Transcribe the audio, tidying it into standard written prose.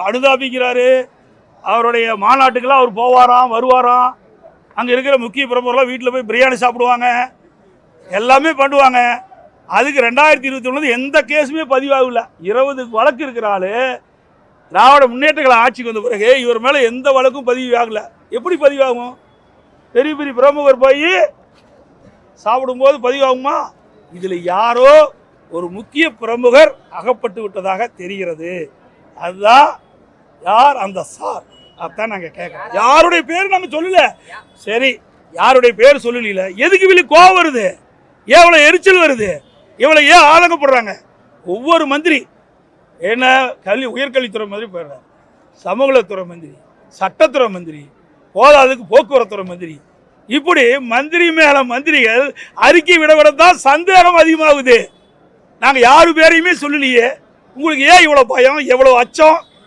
அனுதாபிக்கிறாரு. அவருடைய மாநாட்டுக்கெல்லாம் அவர் போவாராம் வருவாராம். அங்கே இருக்கிற முக்கிய பிரமுகர்லாம் வீட்டில் போய் பிரியாணி சாப்பிடுவாங்க, எல்லாமே பண்ணுவாங்க. அதுக்கு 2021 எந்த கேஸுமே பதிவாகல. 20 வழக்கு இருக்கிற ஆள் திராவிட முன்னேற்றங்களை ஆட்சிக்கு வந்த பிறகு இவர் மேலே எந்த வழக்கும் பதிவாகலை. எப்படி பதிவாகும்? பெரிய பெரிய பிரமுகர் போய் சாப்பிடும்போது பதிவாகுமா? இதில் யாரோ ஒரு முக்கிய பிரமுகர் அகப்பட்டு விட்டதாக தெரிகிறது. அதுதான் யார் அந்த சார்? அதான் நாங்கள் கேட்குறோம். யாருடைய பேர் நம்ம சொல்லல. சரி, யாருடைய பேர் சொல்லல. எதுக்கு வெளியே கோவம் வருது? எவ்வளோ எரிச்சல் வருது? இவ்வளோ ஏன் ஆதங்கப்படுறாங்க? ஒவ்வொரு மந்திரி என்ன உயர்கல்வித்துறை மந்திரி போயிடுறாரு, சமூகத்துறை மந்திரி, சட்டத்துறை மந்திரி, போதாதுக்கு போக்குவரத்துறை மந்திரி, இப்படி மந்திரி மேல மந்திரிகள் அறிக்கை விடவிடத்தான் சந்தேகம் அதிகமாகுது. நாங்கள் யாரு பேரையுமே சொல்லலையே. உங்களுக்கு ஏன் இவ்வளோ பயம், எவ்வளோ அச்சம்?